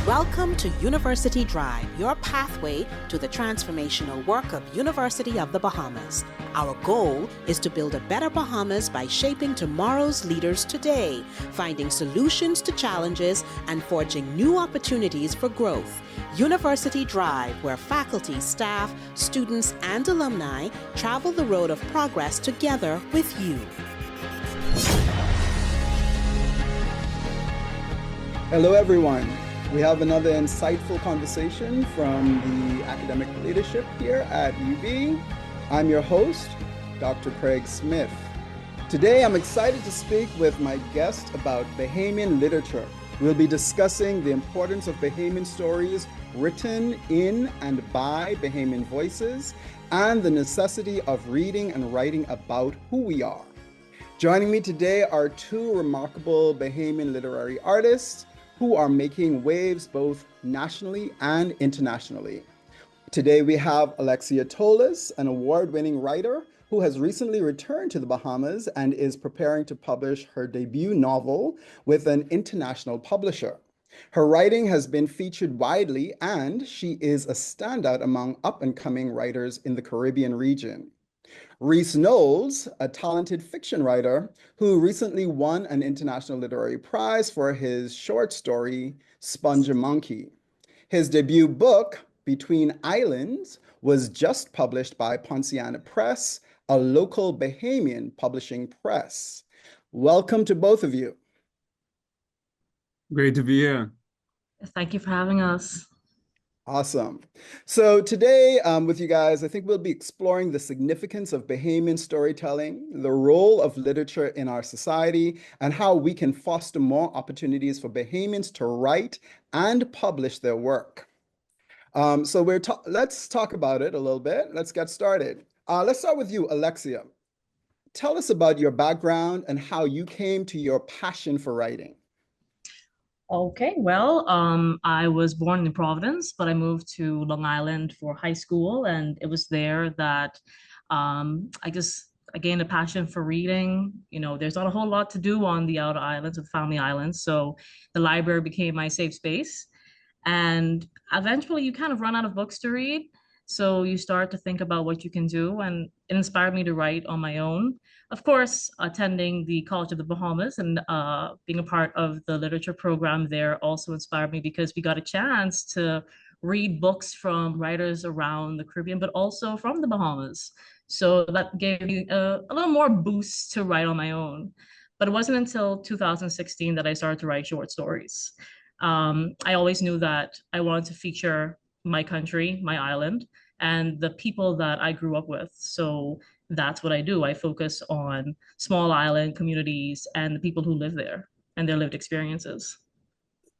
Welcome to University Drive, your pathway to the transformational work of University of the Bahamas. Our goal is to build a better Bahamas by shaping tomorrow's leaders today, finding solutions to challenges, and forging new opportunities for growth. University Drive, where faculty, staff, students, and alumni travel the road of progress together with you. Hello, everyone. We have another insightful conversation from the academic leadership here at UB. I'm your host, Dr. Craig Smith. Today, I'm excited to speak with my guest about Bahamian literature. We'll be discussing the importance of Bahamian stories written in and by Bahamian voices and the necessity of reading and writing about who we are. Joining me today are two remarkable Bahamian literary artists who are making waves both nationally and internationally. Today we have Alexia Tolas, an award-winning writer who has recently returned to the Bahamas and is preparing to publish her debut novel with an international publisher. Her writing has been featured widely, and she is a standout among up-and-coming writers in the Caribbean region. Rhys Knowles, a talented fiction writer who recently won an International Literary Prize for his short story, Sponge a Monkey. His debut book, Between Islands, was just published by Ponciana Press, a local Bahamian publishing press. Welcome to both of you. Great to be here. Thank you for having us. Awesome. So today with you guys, I think we'll be exploring the significance of Bahamian storytelling, the role of literature in our society, and how we can foster more opportunities for Bahamians to write and publish their work. Let's talk about it a little bit. Let's get started. Let's start with you, Alexia. Tell us about your background and how you came to your passion for writing. Okay, well, I was born in Providence, but I moved to Long Island for high school, and it was there that I gained a passion for reading. You know, there's not a whole lot to do on the outer islands or Family Islands, so the library became my safe space. And eventually, you kind of run out of books to read, so you start to think about what you can do, and it inspired me to write on my own. Of course, attending the College of the Bahamas and being a part of the literature program there also inspired me because we got a chance to read books from writers around the Caribbean, but also from the Bahamas. So that gave me a little more boost to write on my own. But it wasn't until 2016 that I started to write short stories. I always knew that I wanted to feature my country, my island, and the people that I grew up with. So that's what I do. I focus on small island communities and the people who live there and their lived experiences.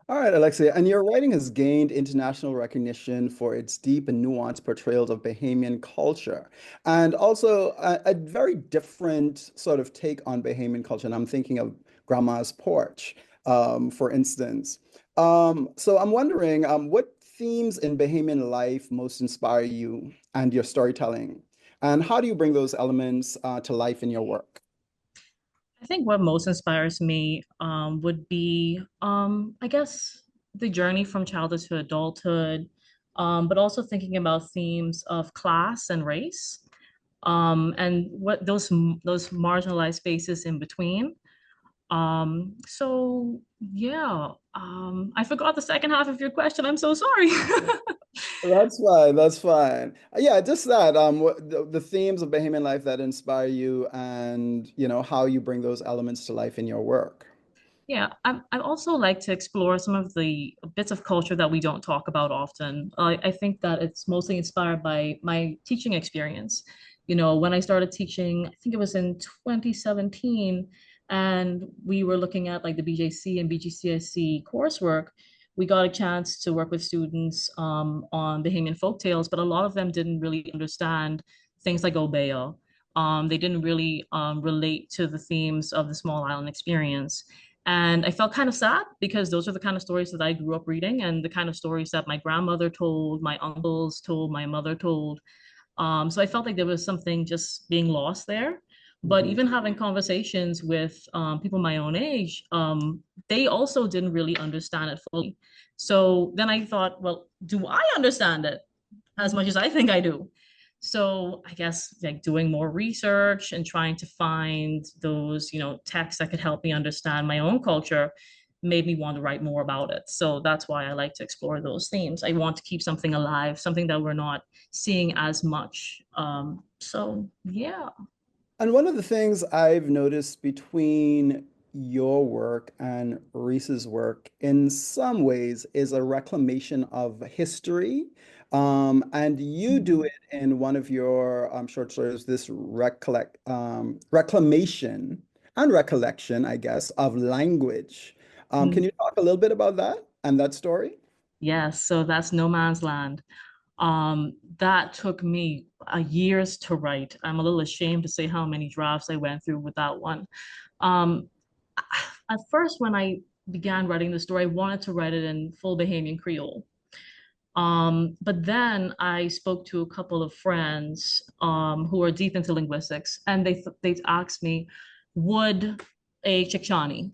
All right, Alexia, and your writing has gained international recognition for its deep and nuanced portrayals of Bahamian culture, and also a very different sort of take on Bahamian culture. And I'm thinking of Grandma's Porch, for instance. So I'm wondering, what themes in Bahamian life most inspire you and your storytelling? And how do you bring those elements to life in your work? I think what most inspires me would be, I guess, the journey from childhood to adulthood, but also thinking about themes of class and race, and what those marginalized spaces in between. So yeah, I forgot the second half of your question. I'm so sorry. That's fine. That's fine. Yeah, just that. The themes of Bahamian life that inspire you, and how you bring those elements to life in your work. Yeah, I also like to explore some of the bits of culture that we don't talk about often. I think that it's mostly inspired by my teaching experience. You know, when I started teaching, I think it was in 2017, and we were looking at like the BJC and BGCSE coursework. We got a chance to work with students on Bahamian folktales, but a lot of them didn't really understand things like Obeah. They didn't really relate to the themes of the small island experience. And I felt kind of sad because those are the kind of stories that I grew up reading and the kind of stories that my grandmother told, my uncles told, my mother told. So I felt like there was something just being lost there. But Mhm. even having conversations with people my own age, they also didn't really understand it fully. So then I thought, well, do I understand it as much as I think I do? So I guess like doing more research and trying to find those, texts that could help me understand my own culture made me want to write more about it. So that's why I like to explore those themes. I want to keep something alive, something that we're not seeing as much. So yeah. And one of the things I've noticed between your work and Rhys's work in some ways is a reclamation of history. And you do it in one of your short stories, this reclamation and recollection, I guess, of language. Can you talk a little bit about that and that story? Yes, so that's No Man's Land. That took me years to write. I'm a little ashamed to say how many drafts I went through with that one. Um, at first, when I began writing the story, I wanted to write it in full Bahamian Creole. But then I spoke to a couple of friends who are deep into linguistics, and they asked me, would a Chickchani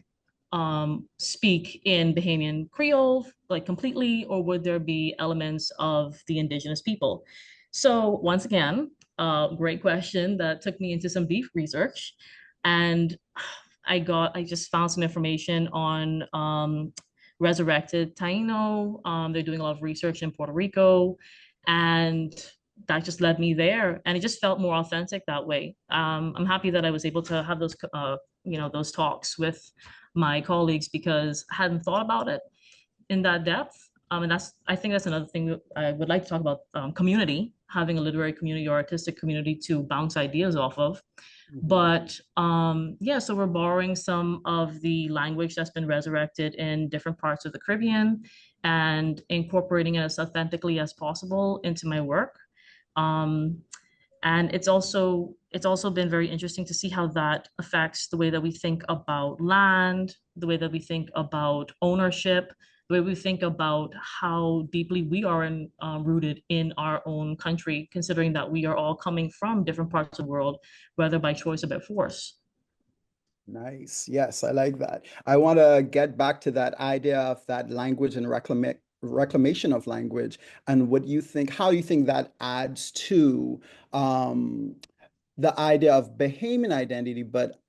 speak in Bahamian Creole like completely, or would there be elements of the indigenous people? So once again, great question that took me into some deep research, and I just found some information on resurrected Taino. They're doing a lot of research in Puerto Rico, and that just led me there. And it just felt more authentic that way. I'm happy that I was able to have those talks with my colleagues because I hadn't thought about it in that depth. And I think that's another thing that I would like to talk about, community, having a literary community or artistic community to bounce ideas off of. Mhm. But yeah, so we're borrowing some of the language that's been resurrected in different parts of the Caribbean and incorporating it as authentically as possible into my work. Um, and it's also been very interesting to see how that affects the way that we think about land, the way that we think about ownership, the way we think about how deeply we are rooted in our own country, considering that we are all coming from different parts of the world, whether by choice or by force. Nice. Yes, I like that. I want to get back to that idea of that language and reclamation of language and what you think, how you think that adds to um, the idea of Bahamian identity, but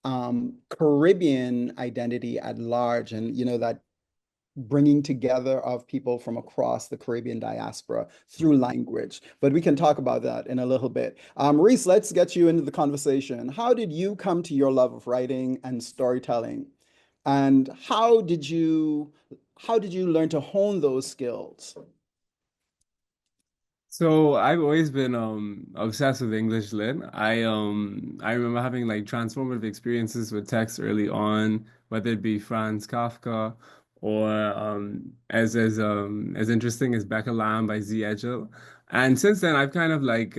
Caribbean identity at large, and that bringing together of people from across the Caribbean diaspora through language. But we can talk about that in a little bit. Rhys, let's get you into the conversation. How did you come to your love of writing and storytelling? And how did you learn to hone those skills? So I've always been obsessed with English lit. I remember having like transformative experiences with text early on, whether it be Franz Kafka or as interesting as Becca Lamb by Z. Edgel. And since then I've kind of like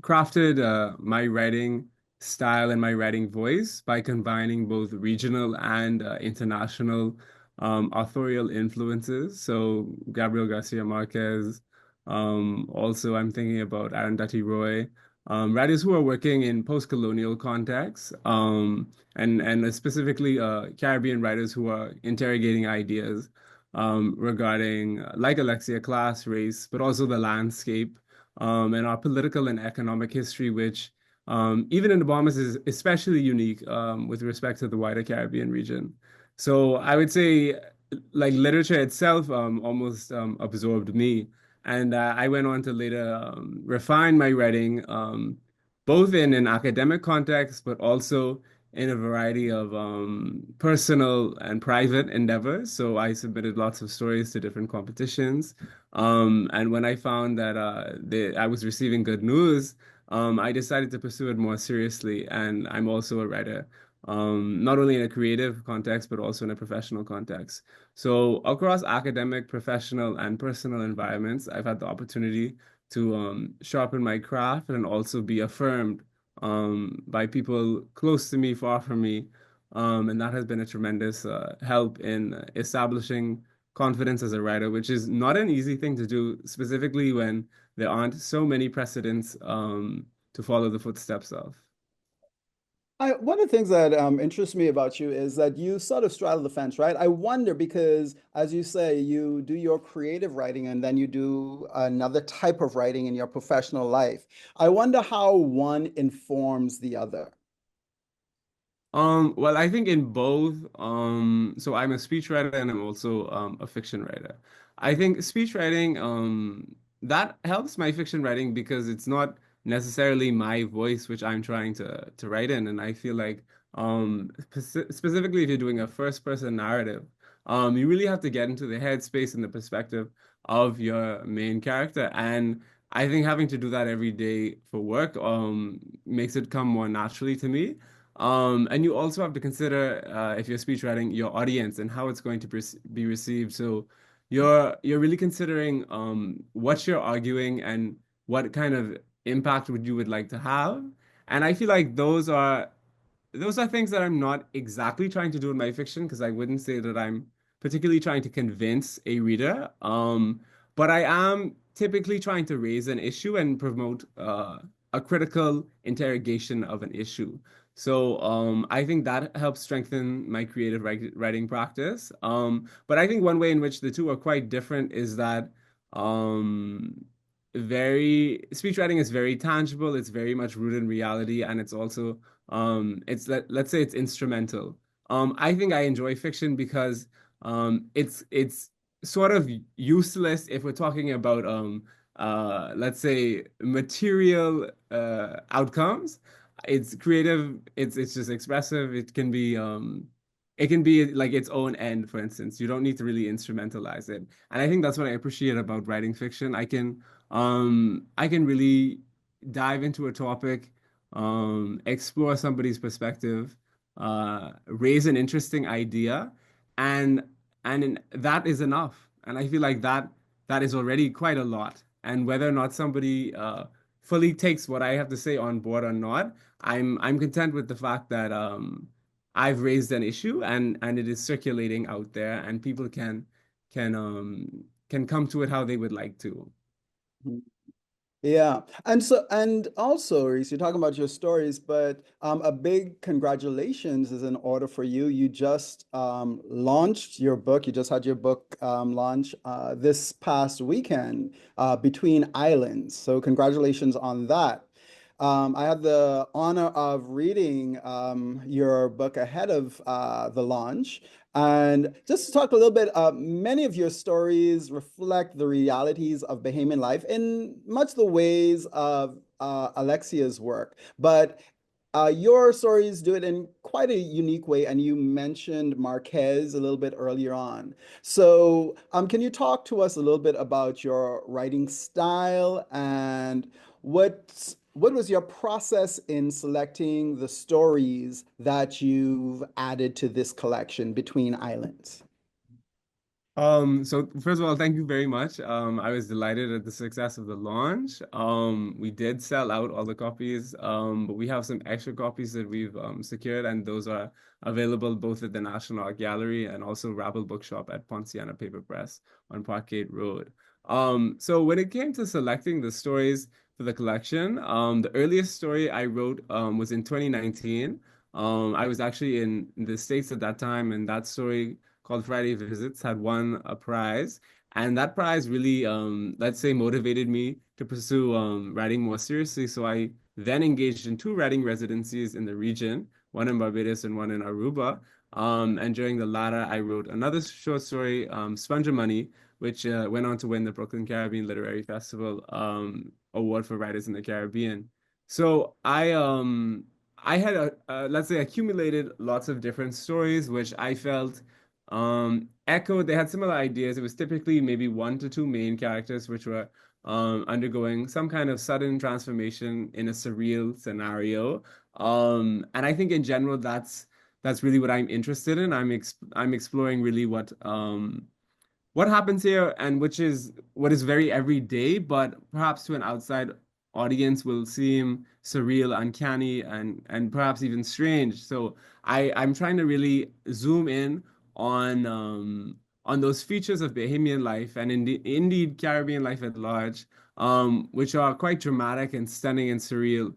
crafted my writing style and my writing voice by combining both regional and international authorial influences. So Gabriel Garcia Marquez. Also, I'm thinking about Arundhati Roy, writers who are working in post-colonial contexts, and specifically Caribbean writers who are interrogating ideas regarding, like Alexia, class, race, but also the landscape, and our political and economic history, which even in the Bahamas is especially unique with respect to the wider Caribbean region. So I would say, like literature itself, almost absorbed me. And I went on to later refine my writing, both in an academic context, but also in a variety of personal and private endeavors. So I submitted lots of stories to different competitions. And when I found that I was receiving good news, I decided to pursue it more seriously. And I'm also a writer, not only in a creative context, but also in a professional context. So across academic, professional, and personal environments, I've had the opportunity to sharpen my craft and also be affirmed by people close to me, far from me. And that has been a tremendous help in establishing confidence as a writer, which is not an easy thing to do, specifically when there aren't so many precedents to follow the footsteps of. One of the things that interests me about you is that you sort of straddle the fence, right? I wonder because, as you say, you do your creative writing and then you do another type of writing in your professional life. I wonder how one informs the other. Well, I think in both, so I'm a speechwriter and I'm also a fiction writer. I think speech writing, that helps my fiction writing because it's not necessarily my voice which I'm trying to write in, and I feel like specifically if you're doing a first person narrative, you really have to get into the headspace and the perspective of your main character, and I think having to do that every day for work makes it come more naturally to me. And you also have to consider if you're speech writing your audience and how it's going to be received. So you're really considering what you're arguing and what kind of impact would you would like to have. And I feel like those are things that I'm not exactly trying to do in my fiction because I wouldn't say that I'm particularly trying to convince a reader. But I am typically trying to raise an issue and promote a critical interrogation of an issue. So I think that helps strengthen my creative writing practice. But I think one way in which the two are quite different is that um, very speech writing is very tangible. It's very much rooted in reality, and it's also it's let's say it's instrumental. I think I enjoy fiction because it's sort of useless if we're talking about let's say material outcomes. It's creative, it's just expressive. It can be like its own end, for instance. You don't need to really instrumentalize it. And I think that's what I appreciate about writing fiction. I can really dive into a topic, explore somebody's perspective, raise an interesting idea, and that is enough. And I feel like that is already quite a lot. And whether or not somebody fully takes what I have to say on board or not, I'm content with the fact that I've raised an issue and it is circulating out there, and people can come to it how they would like to. Yeah. And also, Rhys, you're talking about your stories, but a big congratulations is in order for you. You just launched your book. You just had your book launch this past weekend, Between Islands. So congratulations on that. I had the honor of reading your book ahead of the launch. And just to talk a little bit, many of your stories reflect the realities of Bahamian life in much the ways of Alexia's work. But your stories do it in quite a unique way, and you mentioned Marquez a little bit earlier on. So, can you talk to us a little bit about your writing style and what was your process in selecting the stories that you've added to this collection, Between Islands? So first of all, thank you very much. I was delighted at the success of the launch. We did sell out all the copies, but we have some extra copies that we've secured, and those are available both at the National Art Gallery and also Rabble Bookshop at Ponciana Paper Press on Parkgate Road. So when it came to selecting the stories for the collection, the earliest story I wrote was in 2019. I was actually in the States at that time, and that story called Friday Visits had won a prize. And that prize really, let's say, motivated me to pursue writing more seriously. So I then engaged in two writing residencies in the region, one in Barbados and one in Aruba. And during the latter, I wrote another short story, Sponge of Money, which went on to win the Brooklyn Caribbean Literary Festival Award for Writers in the Caribbean. So I had let's say accumulated lots of different stories, which I felt echoed. They had similar ideas. It was typically maybe one to two main characters, which were undergoing some kind of sudden transformation in a surreal scenario. And I think in general, that's really what I'm interested in. I'm exploring really what happens here and which is what is very everyday, but perhaps to an outside audience will seem surreal, uncanny, and perhaps even strange. So I'm trying to really zoom in on those features of Bahamian life and indeed Caribbean life at large, which are quite dramatic and stunning and surreal,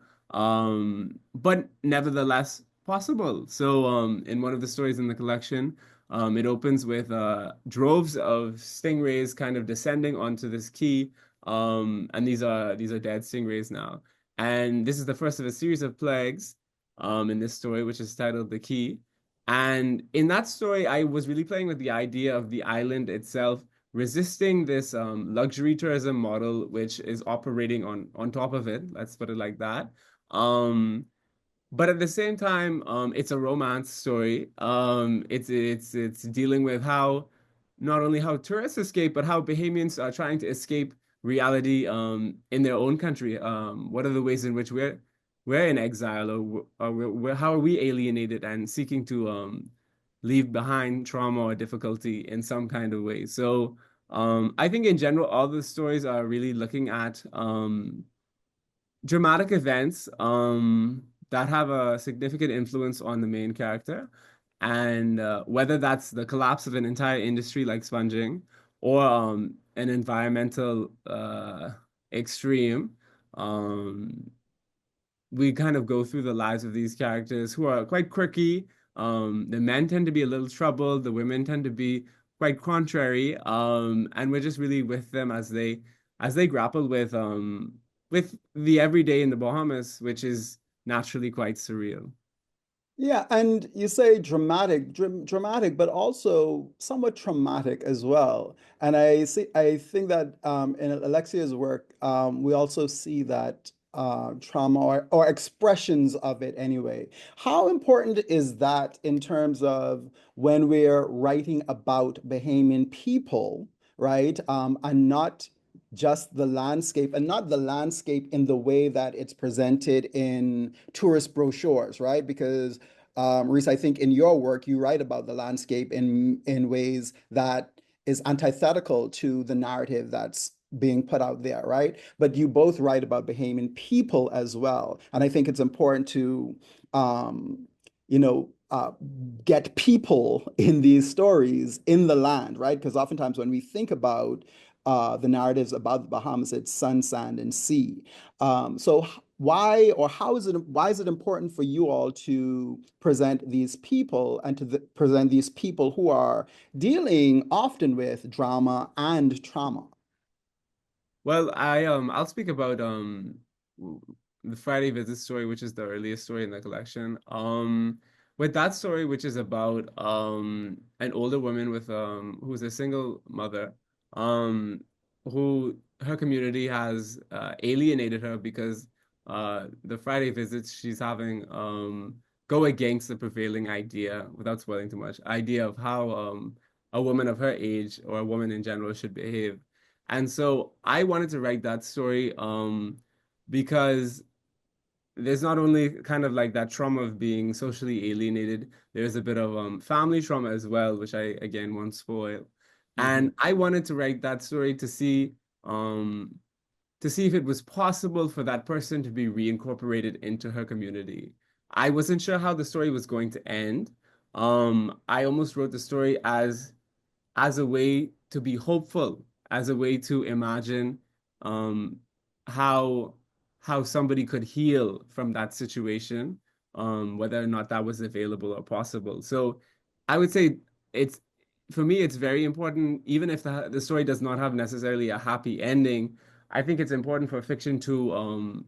but nevertheless possible. So in one of the stories in the collection, it opens with droves of stingrays kind of descending onto this key. And these are dead stingrays now. And this is the first of a series of plagues in this story, which is titled The Key. And in that story, I was really playing with the idea of the island itself resisting this luxury tourism model, which is operating on top of it. Let's put it like that. Um, but at the same time, it's a romance story. It's dealing with how not only how tourists escape, but how Bahamians are trying to escape reality in their own country. What are the ways in which we're in exile, or how are we alienated and seeking to leave behind trauma or difficulty in some kind of way? So I think in general, all the stories are really looking at dramatic events that have a significant influence on the main character. And whether that's the collapse of an entire industry like sponging or an environmental extreme, we kind of go through the lives of these characters who are quite quirky. The men tend to be a little troubled, the women tend to be quite contrary, and we're just really with them as they grapple with the everyday in the Bahamas, which is naturally quite surreal. Yeah, and you say dramatic, but also somewhat traumatic as well. And I think that in Alexia's work, we also see that trauma or expressions of it anyway. How important is that in terms of when we're writing about Bahamian people, right? And not just the landscape, and not the landscape in the way that it's presented in tourist brochures, right? Because Rhys, I think in your work you write about the landscape in ways that is antithetical to the narrative that's being put out there, right? But you both write about Bahamian people as well, and I think it's important to, um, you know, get people in these stories in the land, right? Because oftentimes when we think about the narratives about the Bahamas, it's sun, sand, and sea. So why or how is it why is it important for you all to present these people and to present these people who are dealing often with drama and trauma? Well, I'll speak about w- the Friday Visit story, which is the earliest story in the collection. With that story, which is about an older woman with who's a single mother, um who her community has alienated her because the Friday visits she's having go against the prevailing idea, without spoiling too much, idea of how a woman of her age or a woman in general should behave. And so I wanted to write that story because there's not only kind of like that trauma of being socially alienated, there's a bit of family trauma as well, which I again won't spoil. Mhm. And I wanted to write that story to see if it was possible for that person to be reincorporated into her community. I wasn't sure how the story was going to end. I almost wrote the story as a way to be hopeful, as a way to imagine um, how how somebody could heal from that situation, whether or not that was available or possible. So I would say it's for me, it's very important, even if the story does not have necessarily a happy ending. I think it's important for fiction to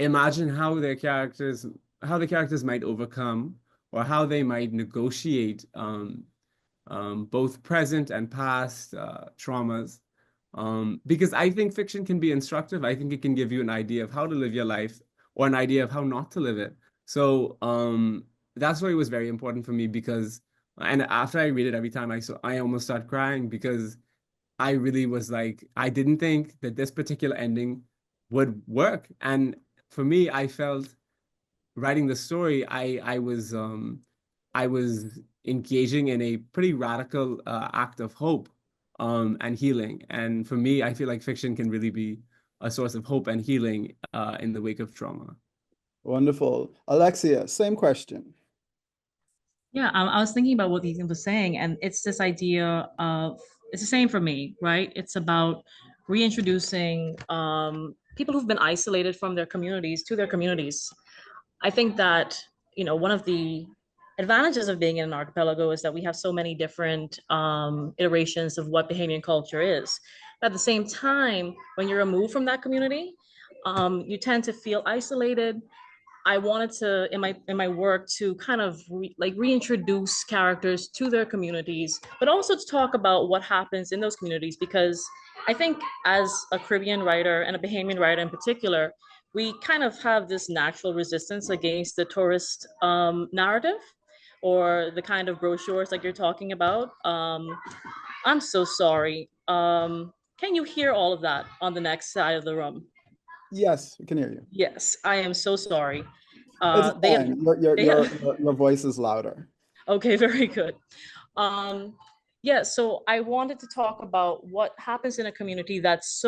imagine how the characters might overcome or how they might negotiate both present and past traumas. Because I think fiction can be instructive. I think it can give you an idea of how to live your life or an idea of how not to live it. So that's why it was very important for me because, and after I read it, every time I almost start crying because I really was like, I didn't think that this particular ending would work. And for me, I felt writing the story, I was engaging in a pretty radical act of hope and healing. And for me, I feel like fiction can really be a source of hope and healing in the wake of trauma. Wonderful. Alexia, same question. Yeah, I was thinking about what Ethan was saying, and it's this idea of it's the same for me, right? It's about reintroducing people who've been isolated from their communities to their communities. I think that, one of the advantages of being in an archipelago is that we have so many different iterations of what Bahamian culture is. But at the same time, when you're removed from that community, you tend to feel isolated. I wanted to in my work to kind of reintroduce characters to their communities, but also to talk about what happens in those communities, because I think as a Caribbean writer and a Bahamian writer in particular, we kind of have this natural resistance against the tourist narrative or the kind of brochures like you're talking about. I'm so sorry. Can you hear all of that on the next side of the room? Yes, we can hear you. Yes, I am so sorry. It's They have, fine. Your, they have, your voice is louder. okay, very good. Um, yeah, so I wanted to talk about what happens in a community that's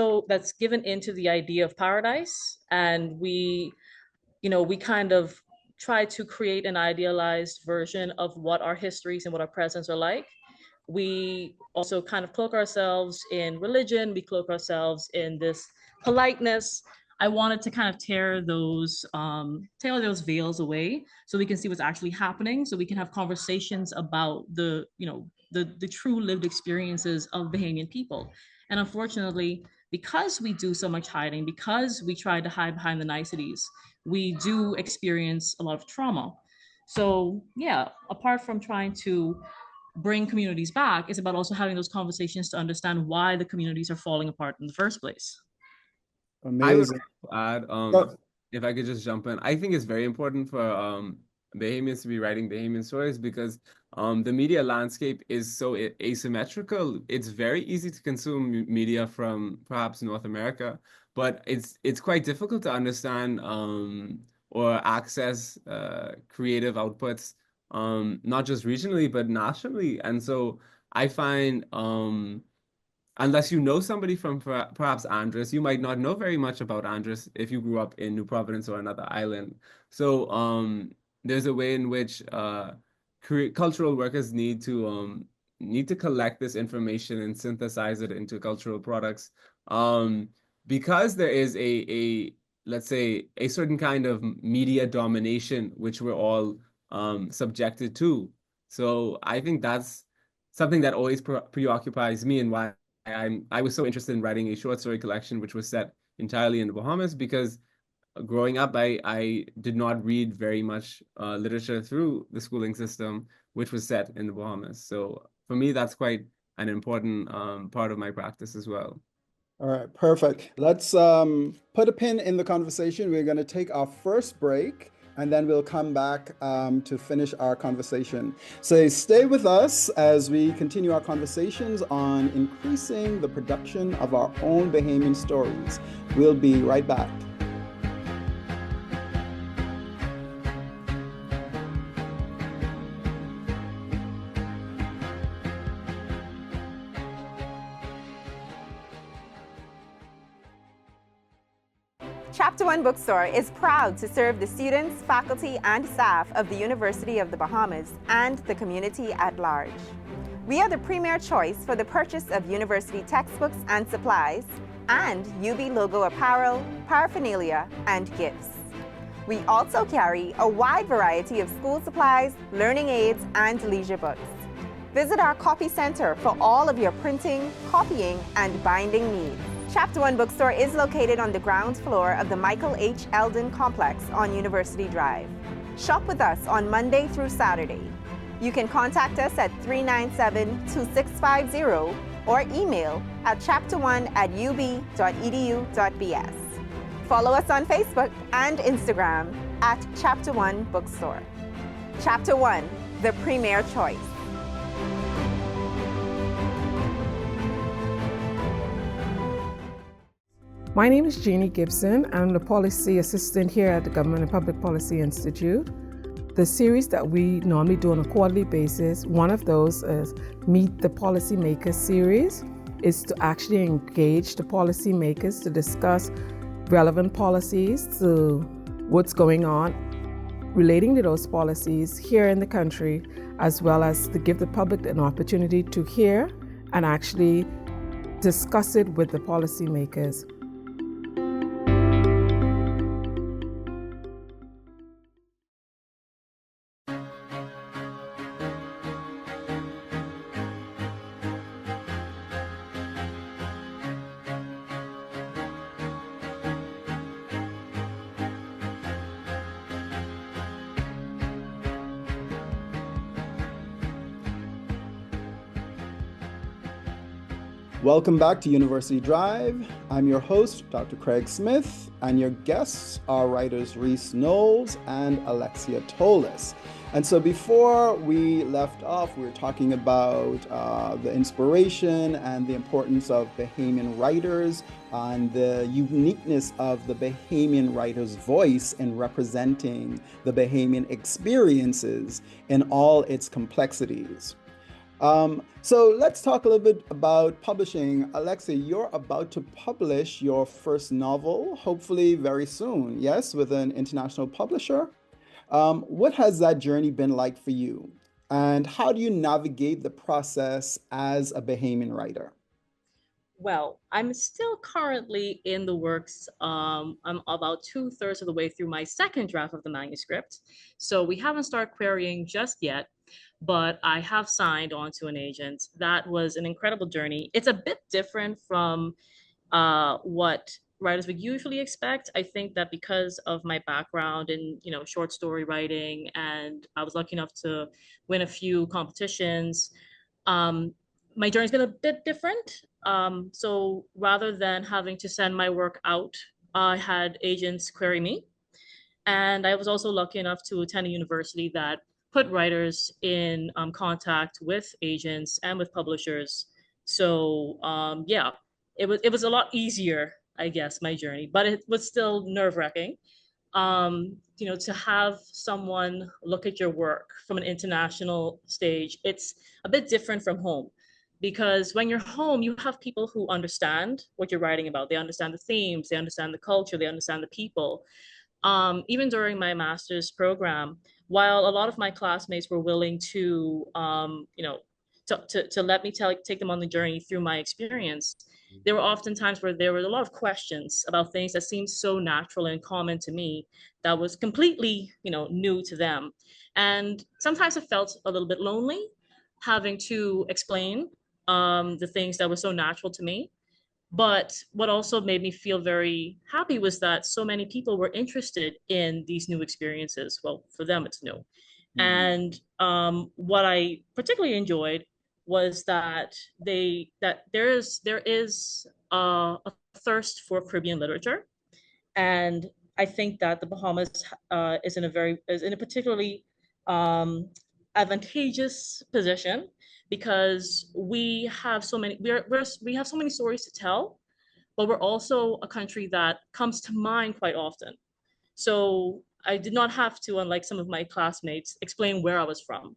given into the idea of paradise, and we kind of try to create an idealized version of what our histories and what our presents are like. We also kind of cloak ourselves in religion, we cloak ourselves in this politeness. I wanted to kind of tear those veils away so we can see what's actually happening, so we can have conversations about the true lived experiences of Bahamian people. And unfortunately, because we do so much hiding, because we try to hide behind the niceties, we do experience a lot of trauma. So yeah, apart from trying to bring communities back, it's about also having those conversations to understand why the communities are falling apart in the first place. I would Amazing. add, So, if I could just jump in, I think it's very important for Bahamians to be writing Bahamian stories because the media landscape is so asymmetrical. It's very easy to consume media from perhaps North America, but it's quite difficult to understand or access creative outputs, not just regionally but nationally. And so I find unless you know somebody from perhaps Andros, you might not know very much about Andros if you grew up in New Providence or another island. So there's a way in which cultural workers need to collect this information and synthesize it into cultural products. Um, because there is a let's say a certain kind of media domination which we're all subjected to. So I think that's something that always preoccupies me and why I was so interested in writing a short story collection which was set entirely in the Bahamas because growing up I did not read very much literature through the schooling system which was set in the Bahamas. So for me that's quite an important part of my practice as well. all right, perfect. Let's put a pin in the conversation. We're going to take our first break and then we'll come back to finish our conversation. So stay with us as we continue our conversations on increasing the production of our own Bahamian stories. We'll be right back. Chapter One Bookstore is proud to serve the students, faculty, and staff of the University of the Bahamas and the community at large. We are the premier choice for the purchase of university textbooks and supplies, and UB logo apparel, paraphernalia, and gifts. We also carry a wide variety of school supplies, learning aids, and leisure books. Visit our copy center for all of your printing, copying, and binding needs. Chapter One Bookstore is located on the ground floor of the Michael H. Eldon Complex on University Drive. Shop with us on Monday through Saturday. You can contact us at 397-2650 or email at chapter1@ub.edu.bs. Follow us on Facebook and Instagram at Chapter One Bookstore. Chapter One, the premier choice. My name is Jeannie Gibson. I'm the policy assistant here at the Government and Public Policy Institute. The series that we normally do on a quarterly basis, one of those is Meet the Policymakers series, is to actually engage the policymakers to discuss relevant policies to what's going on relating to those policies here in the country, as well as to give the public an opportunity to hear and actually discuss it with the policymakers. Welcome back to University Drive. I'm your host, Dr. Craig Smith, and your guests are writers Rhys Knowles and Alexia Tolas. And so before we left off, we were talking about the inspiration and the importance of Bahamian writers and the uniqueness of the Bahamian writer's voice in representing the Bahamian experiences in all its complexities. So let's talk a little bit about publishing. Alexia, you're about to publish your first novel, hopefully very soon, yes, with an international publisher. What has that journey been like for you? And how do you navigate the process as a Bahamian writer? Well, I'm still currently in the works. I'm about 2/3 of the way through my second draft of the manuscript. So we haven't started querying just yet, but I have signed on to an agent. That was an incredible journey. It's a bit different from what writers would usually expect. I think that because of my background in, short story writing, and I was lucky enough to win a few competitions, um, my journey's been a bit different. So rather than having to send my work out, I had agents query me. And I was also lucky enough to attend a university that put writers in contact with agents and with publishers. So yeah, it was a lot easier, I guess, my journey, but it was still nerve-wracking. To have someone look at your work from an international stage, it's a bit different from home. Because when you're home, you have people who understand what you're writing about. They understand the themes, they understand the culture, they understand the people. Even during my master's program, while a lot of my classmates were willing to, to let me take them on the journey through my experience, there were often times where there were a lot of questions about things that seemed so natural and common to me that was completely, new to them. And sometimes I felt a little bit lonely having to explain the things that were so natural to me. But what also made me feel very happy was that so many people were interested in these new experiences. Well, for them, it's new. Mhm. And what I particularly enjoyed was that there is a thirst for Caribbean literature, and I think that the Bahamas is in a particularly um, advantageous position because we have so many stories to tell, but we're also a country that comes to mind quite often. So I did not have to, unlike some of my classmates, explain where I was from.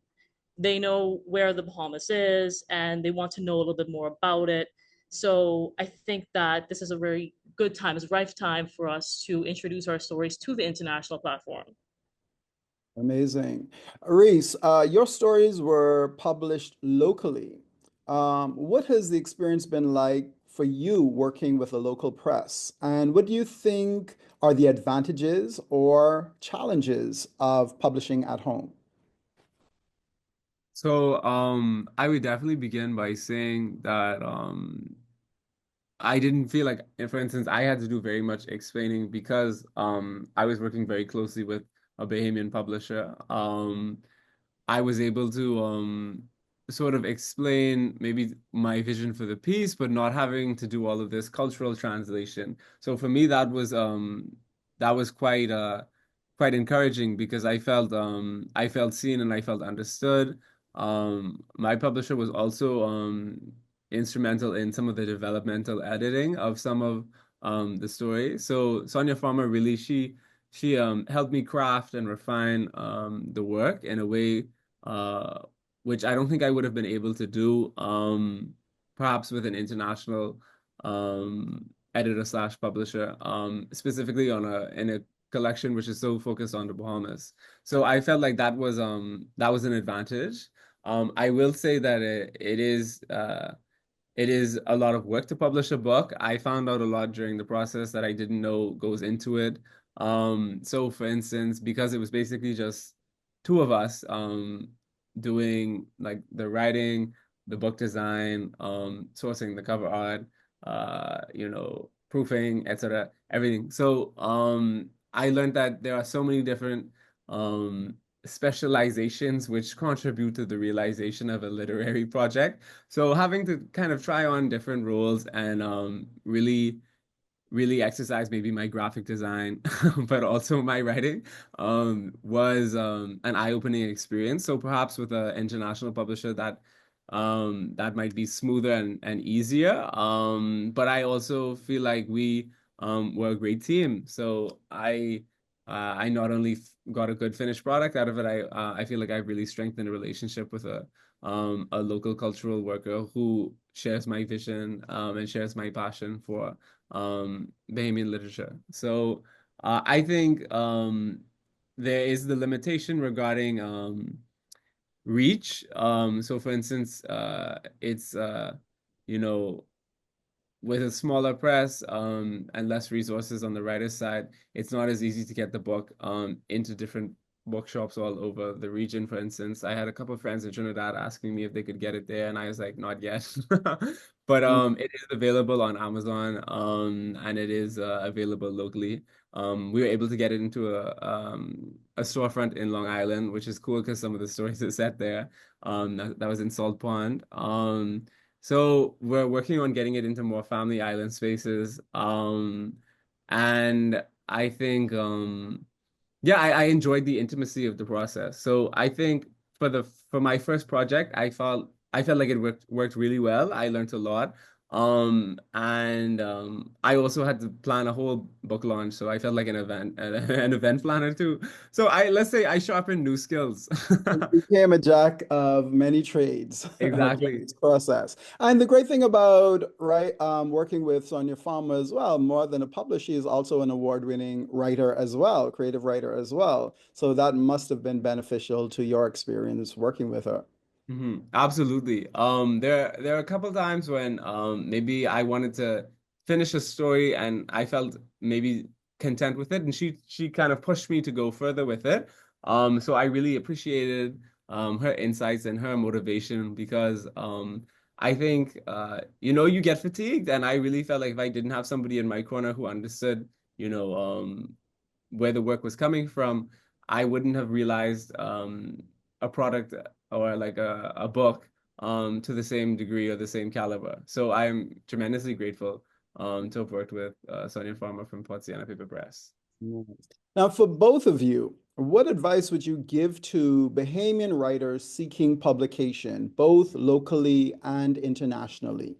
They know where the Bahamas is and they want to know a little bit more about it. So I think that this is a very good time, it's a ripe time for us to introduce our stories to the international platform. Amazing. Rhys, your stories were published locally. What has the experience been like for you working with a local press? And what do you think are the advantages or challenges of publishing at home? So, I would definitely begin by saying that I didn't feel like, for instance, I had to do very much explaining because I was working very closely with a Bahamian publisher. I was able to sort of explain maybe my vision for the piece, but not having to do all of this cultural translation. So for me, that was quite encouraging because I felt seen and I felt understood. My publisher was also instrumental in some of the developmental editing of some of the story. So Sonia Farmer really she helped me craft and refine the work in a way uh, which I don't think I would have been able to do perhaps with an international editor slash publisher, specifically in a collection which is so focused on the Bahamas. So I felt like that was an advantage. I will say that it is a lot of work to publish a book. I found out a lot during the process that I didn't know goes into it. So for instance, because it was basically just two of us doing like the writing, the book design, sourcing the cover art, proofing, etc., everything. So I learned that there are so many different specializations which contribute to the realization of a literary project. So having to kind of try on different roles and really exercise maybe my graphic design, but also my writing, was an eye-opening experience. So perhaps with an international publisher that might be smoother and easier. But I also feel like we were a great team. So I not only got a good finished product out of it, I feel like I've really strengthened a relationship with a local cultural worker who shares my vision and shares my passion for Bahamian literature. So I think there is the limitation regarding reach. So for instance, it's you know, with a smaller press and less resources on the writer's side, it's not as easy to get the book into different bookshops all over the region. For instance, I had a couple of friends in Trinidad asking me if they could get it there, and I was like, not yet. But it is available on Amazon, and it is available locally. We were able to get it into a storefront in Long Island, which is cool because some of the stories are set there. That was in Salt Pond. So we're working on getting it into more family island spaces. And I think yeah, I enjoyed the intimacy of the process. So I think for my first project, I felt like it worked really well. I learned a lot. And I also had to plan a whole book launch, so I felt like an event an event planner too. So let's say I sharpened new skills. You became a jack of many trades during Exactly. this process. And the great thing about working with Sonia Farmer as well, more than a publisher, she is also an award-winning writer as well, creative writer as well. So that must have been beneficial to your experience working with her. Absolutely. There are a couple times when maybe I wanted to finish a story and I felt maybe content with it, and she kind of pushed me to go further with it. So I really appreciated her insights and her motivation because I think you get fatigued, and I really felt like if I didn't have somebody in my corner who understood, you know, where the work was coming from, I wouldn't have realized a product or like a book to the same degree or the same caliber. So I'm tremendously grateful to have worked with Sonia Farmer from Potsiana Paper Press. Nice. Now, for both of you, what advice would you give to Bahamian writers seeking publication, both locally and internationally?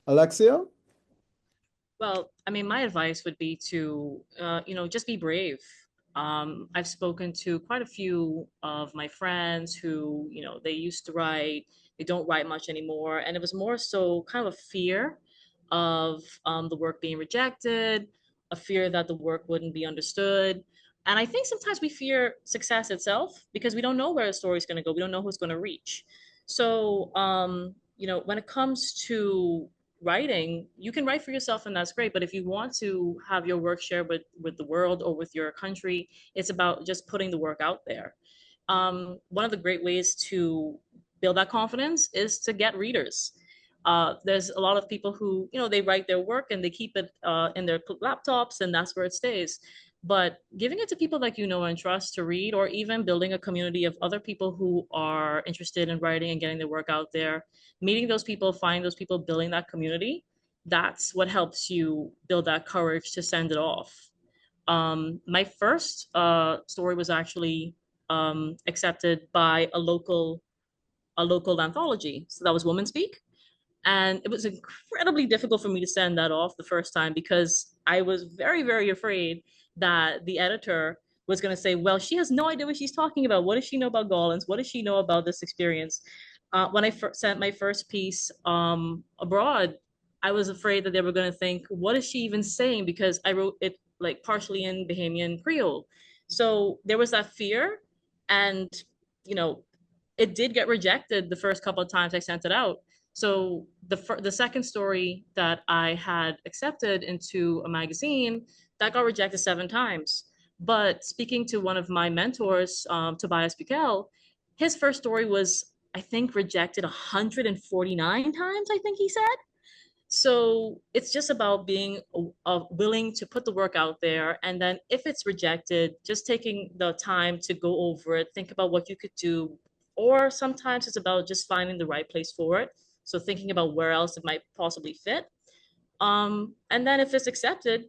Alexia? Well, I mean, my advice would be to, just be brave. I've spoken to quite a few of my friends who, they used to write, they don't write much anymore. And it was more so kind of a fear of the work being rejected, a fear that the work wouldn't be understood. And I think sometimes we fear success itself because we don't know where the story's going to go. We don't know who's going to reach. So, when it comes to writing, you can write for yourself and that's great, but if you want to have your work shared with the world or with your country, it's about just putting the work out there. One of the great ways to build that confidence is to get readers. There's a lot of people who, they write their work and they keep it in their laptops and that's where it stays. But giving it to people like you know and trust to read, or even building a community of other people who are interested in writing and getting their work out there, meeting those people, finding those people, building that community, that's what helps you build that courage to send it off. My first story was actually accepted by a local anthology. So that was Woman Speak. And it was incredibly difficult for me to send that off the first time because I was very, very afraid that the editor was going to say, well, she has no idea what she's talking about. What does she know about Gollins? What does she know about this experience? When I sent my first piece abroad, I was afraid that they were going to think, what is she even saying? Because I wrote it like partially in Bahamian Creole. So there was that fear. And, you know, it did get rejected the first couple of times I sent it out. So the second story that I had accepted into a magazine, that got rejected 7 times. But speaking to one of my mentors, Tobias Bukel, his first story was, I think, rejected 149 times, I think he said. So it's just about being willing to put the work out there. And then if it's rejected, just taking the time to go over it, think about what you could do. Or sometimes it's about just finding the right place for it. So thinking about where else it might possibly fit. And then if it's accepted,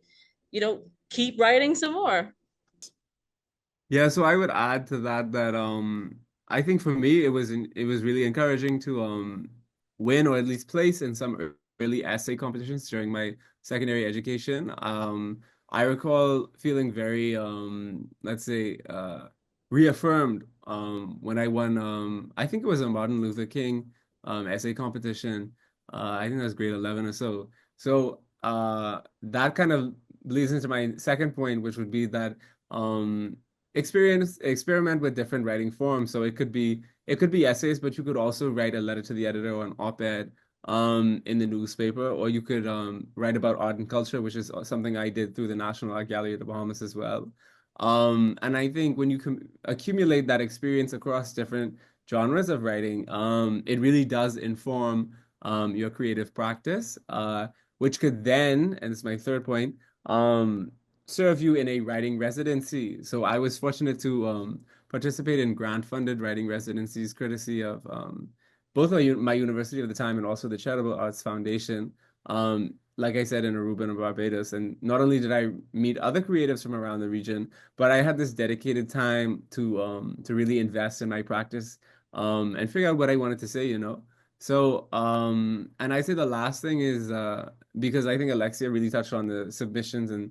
keep writing some more. Yeah, so I would add to that that I think for me it was really encouraging to win or at least place in some early essay competitions during my secondary education. I recall feeling very let's say reaffirmed when I won I think it was a Martin Luther King essay competition. I think that was grade 11 or so. So that kind of leads into my second point, which would be that experiment with different writing forms. So it could be essays, but you could also write a letter to the editor or an op-ed in the newspaper, or you could write about art and culture, which is something I did through the National Art Gallery of the Bahamas as well. And I think when you accumulate that experience across different genres of writing, it really does inform your creative practice, which could then, and this is my third point, serve you in a writing residency. So I was fortunate to participate in grant-funded writing residencies, courtesy of both my university at the time and also the Charitable Arts Foundation. Like I said, in Aruba and Barbados. And not only did I meet other creatives from around the region, but I had this dedicated time to really invest in my practice and figure out what I wanted to say, you know. So, and I say the last thing is because I think Alexia really touched on the submissions and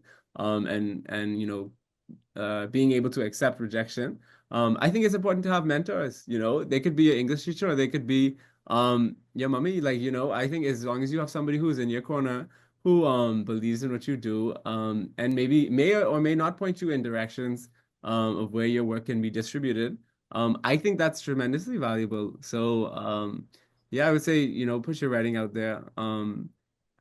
you know being able to accept rejection. I think it's important to have mentors. You know, they could be an English teacher or they could be your mommy. Like, you know, I think as long as you have somebody who's in your corner who believes in what you do and maybe may or may not point you in directions of where your work can be distributed. I think that's tremendously valuable. So yeah, I would say, you know, push your writing out there.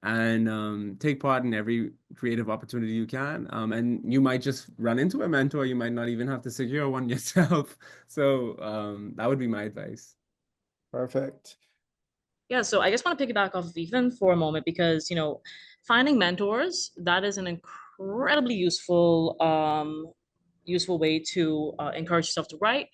And take part in every creative opportunity you can. And you might just run into a mentor. You might not even have to secure one yourself. So that would be my advice. Perfect. Yeah, so I just want to piggyback off of Ethan for a moment because, finding mentors, that is an incredibly useful way to encourage yourself to write.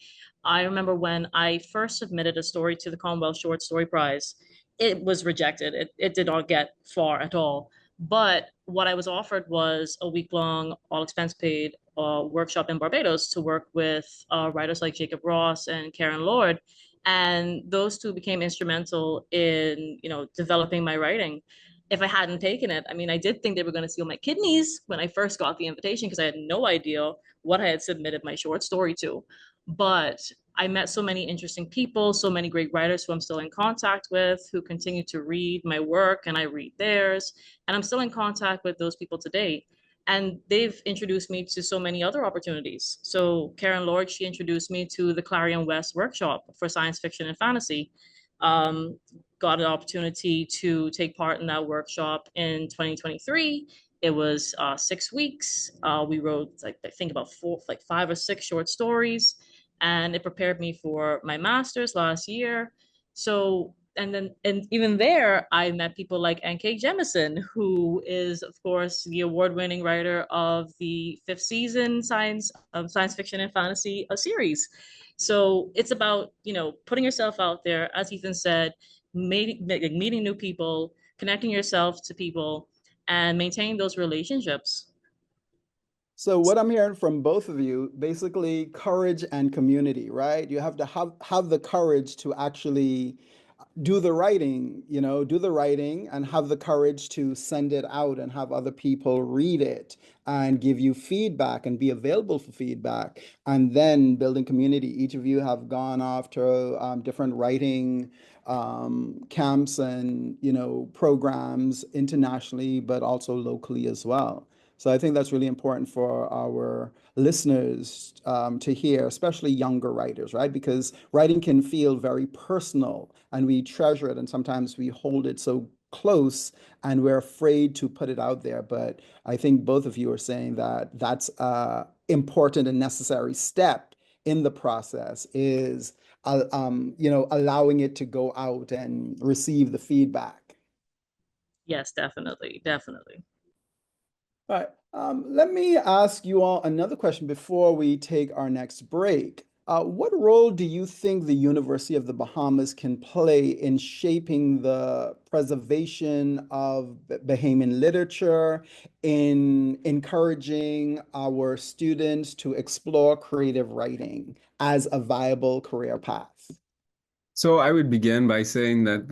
I remember when I first submitted a story to the Commonwealth Short Story Prize, it was rejected. It did not get far at all. But what I was offered was a week-long, all expense paid workshop in Barbados to work with writers like Jacob Ross and Karen Lord. And those two became instrumental in, developing my writing. If I hadn't taken it, I mean, I did think they were going to steal my kidneys when I first got the invitation because I had no idea what I had submitted my short story to. But I met so many interesting people, so many great writers who I'm still in contact with, who continue to read my work and I read theirs. And I'm still in contact with those people today. And they've introduced me to so many other opportunities. So Karen Lord, she introduced me to the Clarion West workshop for science fiction and fantasy. Um, Got an opportunity to take part in that workshop in 2023. It was 6 weeks. We wrote, like, I think about five or six short stories, and it prepared me for my master's last year. So, and even there, I met people like N.K. Jemisin, who is, of course, the award-winning writer of the fifth season science fiction and fantasy series. So it's about, putting yourself out there, as Ethan said, meeting new people, connecting yourself to people, and maintaining those relationships. So what I'm hearing from both of you, basically courage and community, right? You have to have the courage to actually do the writing, do the writing and have the courage to send it out and have other people read it and give you feedback and be available for feedback. And then building community. Each of you have gone off to different writing camps and, programs internationally, but also locally as well. So I think that's really important for our listeners to hear, especially younger writers, right? Because writing can feel very personal and we treasure it and sometimes we hold it so close and we're afraid to put it out there. But I think both of you are saying that that's an important and necessary step in the process is, allowing it to go out and receive the feedback. Yes, definitely, definitely. All right. Let me ask you all another question before we take our next break. What role do you think the University of the Bahamas can play in shaping the preservation of Bahamian literature, in encouraging our students to explore creative writing as a viable career path? So I would begin by saying that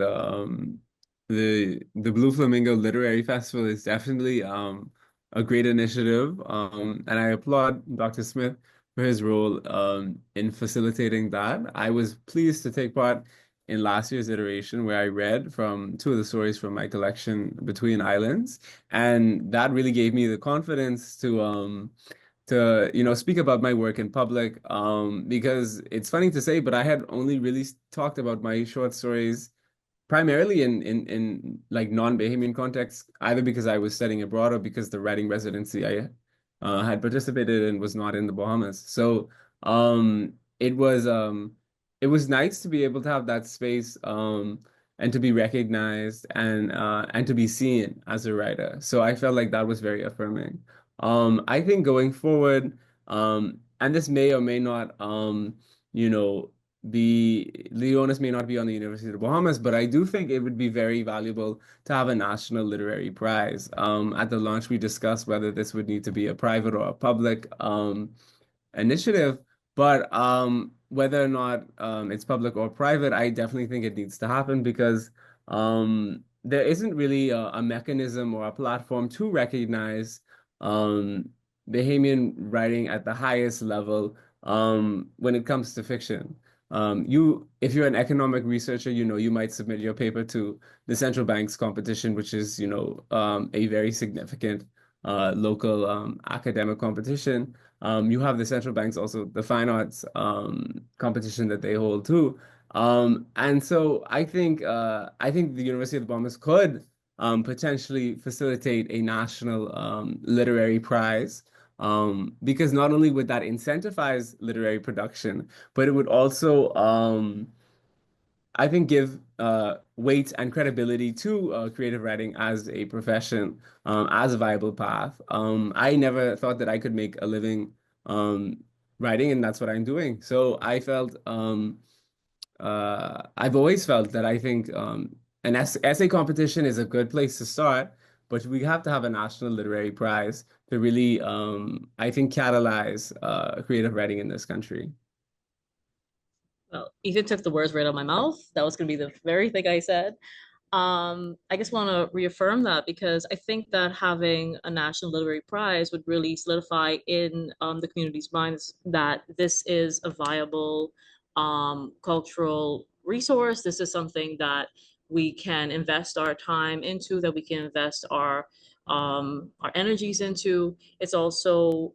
the Blue Flamingo Literary Festival is definitely a great initiative, and I applaud Dr. Smith for his role in facilitating that. I was pleased to take part in last year's iteration where I read from two of the stories from my collection, Between Islands, and that really gave me the confidence to speak about my work in public, because it's funny to say, but I had only really talked about my short stories primarily in like non-Bahamian contexts, either because I was studying abroad or because the writing residency I had participated in was not in the Bahamas. So it was nice to be able to have that space, and to be recognized and to be seen as a writer. So I felt like that was very affirming. I think going forward, and this may or may not, you know, the onus may not be on the University of the Bahamas, but I do think it would be very valuable to have a national literary prize. At the launch, we discussed whether this would need to be a private or a public initiative, but whether or not it's public or private, I definitely think it needs to happen because there isn't really a mechanism or a platform to recognize um, Bahamian writing at the highest level when it comes to fiction. If you're an economic researcher, you might submit your paper to the central bank's competition, which is, a very significant local academic competition. You have the central banks also the fine arts competition that they hold too. And so I think the University of the Bahamas could potentially facilitate a national literary prize. Because not only would that incentivize literary production, but it would also, I think, give weight and credibility to creative writing as a profession, as a viable path. I never thought that I could make a living um, writing, and that's what I'm doing. So I've always felt that I think an essay competition is a good place to start, but we have to have a national literary prize to really, I think, catalyze creative writing in this country. Well, Ethan took the words right out of my mouth. That was going to be the very thing I said. I just want to reaffirm that because I think that having a national literary prize would really solidify in the community's minds that this is a viable cultural resource. This is something that we can invest our time into, that we can invest our energies into. It's also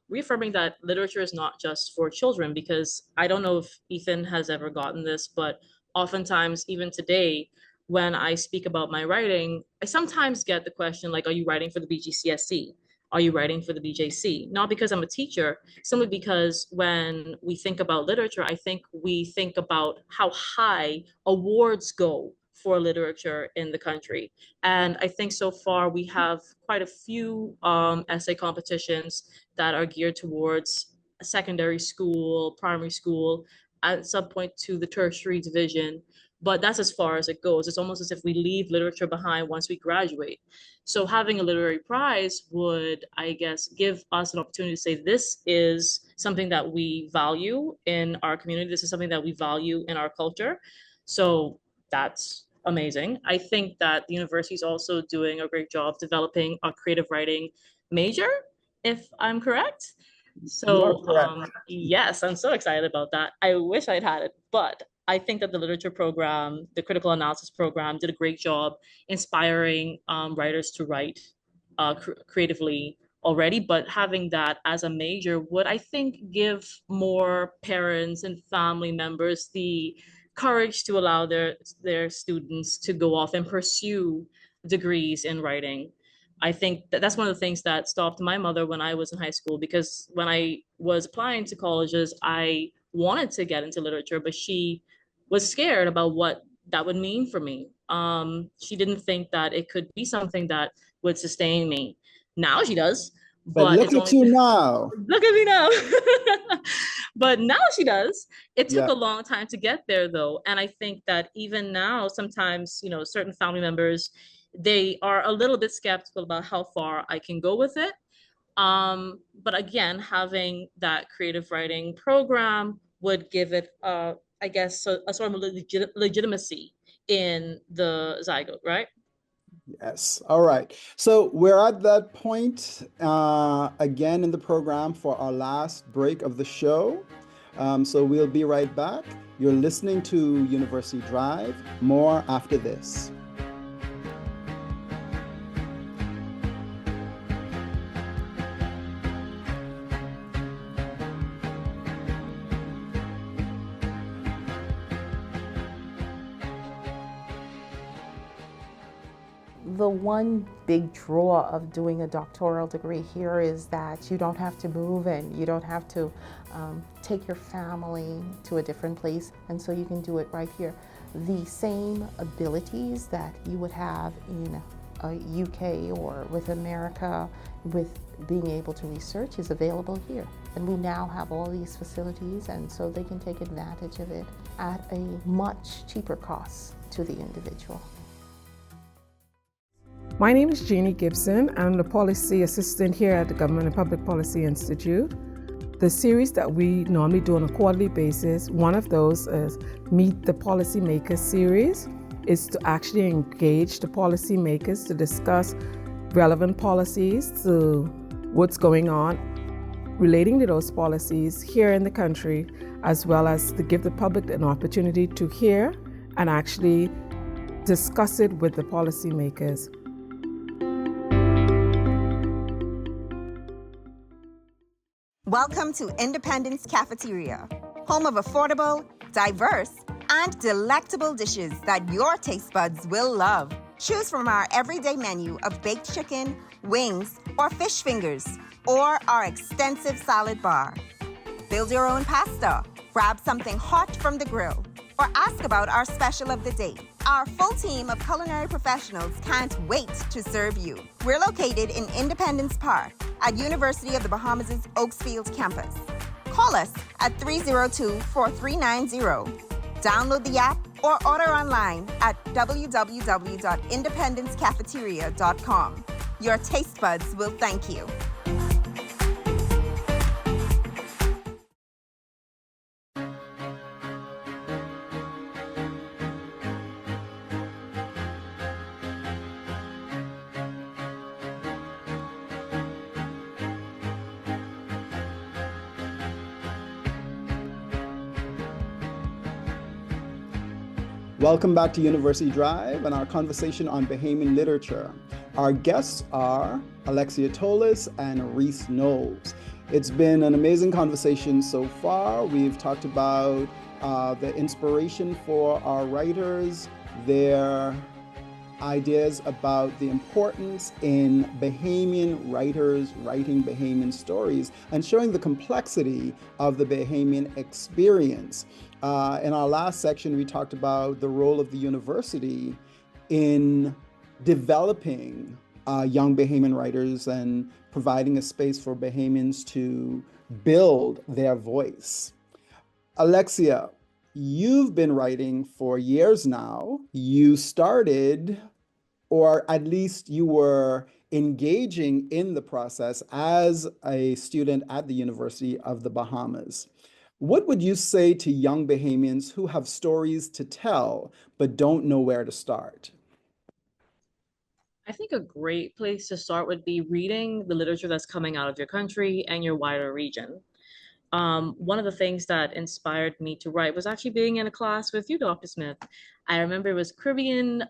reaffirming that literature is not just for children, because I don't know if Ethan has ever gotten this, but oftentimes, even today, when I speak about my writing, I sometimes get the question like, are you writing for the BGCSE? Are you writing for the BJC? Not because I'm a teacher, simply because when we think about literature, I think we think about how high awards go for literature in the country. And I think so far we have quite a few essay competitions that are geared towards secondary school, primary school, at some point to the tertiary division, but that's as far as it goes. It's almost as if we leave literature behind once we graduate. So having a literary prize would, I guess, give us an opportunity to say this is something that we value in our community. This is something that we value in our culture. So that's amazing. I think that the university is also doing a great job developing a creative writing major, if I'm correct. You are So, correct. yes, I'm so excited about that. I wish I'd had it, but I think that the literature program, the critical analysis program, did a great job inspiring writers to write creatively already. But having that as a major would, I think, give more parents and family members the courage to allow their students to go off and pursue degrees in writing. I think that that's one of the things that stopped my mother when I was in high school, because when I was applying to colleges, I wanted to get into literature, but she was scared about what that would mean for me. She didn't think that it could be something that would sustain me. Now she does, But but look it's at only you now. look at me now. But now she does. It took Yeah. a long time to get there though. And I think that even now, sometimes, certain family members, they are a little bit skeptical about how far I can go with it. But again, having that creative writing program would give it, I guess, a sort of legitimacy in the zygote, right? Yes. All right. So we're at that point again in the program for our last break of the show. So we'll be right back. You're listening to University Drive. More after this. The one big draw of doing a doctoral degree here is that you don't have to move and you don't have to take your family to a different place, and so you can do it right here. The same abilities that you would have in UK or with America with being able to research is available here. And we now have all these facilities, and so they can take advantage of it at a much cheaper cost to the individual. My name is Jeannie Gibson. I'm the policy assistant here at the Government and Public Policy Institute. The series that we normally do on a quarterly basis, one of those is Meet the Policymakers series, is to actually engage the policymakers to discuss relevant policies to what's going on relating to those policies here in the country, as well as to give the public an opportunity to hear and actually discuss it with the policymakers. Welcome to Independence Cafeteria, home of affordable, diverse, and delectable dishes that your taste buds will love. Choose from our everyday menu of baked chicken, wings, or fish fingers, or our extensive salad bar. Build your own pasta, grab something hot from the grill, or ask about our special of the day. Our full team of culinary professionals can't wait to serve you. We're located in Independence Park at University of the Bahamas' Oaksfield campus. Call us at 302-4390. Download the app or order online at www.independencecafeteria.com. Your taste buds will thank you. Welcome back to University Drive and our conversation on Bahamian literature. Our guests are Alexia Tolas and Rhys Knowles. It's been an amazing conversation so far. We've talked about the inspiration for our writers, their ideas about the importance in Bahamian writers writing Bahamian stories and showing the complexity of the Bahamian experience. In our last section, we talked about the role of the university in developing young Bahamian writers and providing a space for Bahamians to build their voice. Alexia, you've been writing for years now. You started, or at least you were engaging in the process as a student at the University of the Bahamas. What would you say to young Bahamians who have stories to tell but don't know where to start? I think a great place to start would be reading the literature that's coming out of your country and your wider region. One of the things that inspired me to write was actually being in a class with you, Dr. Smith. I remember it was Caribbean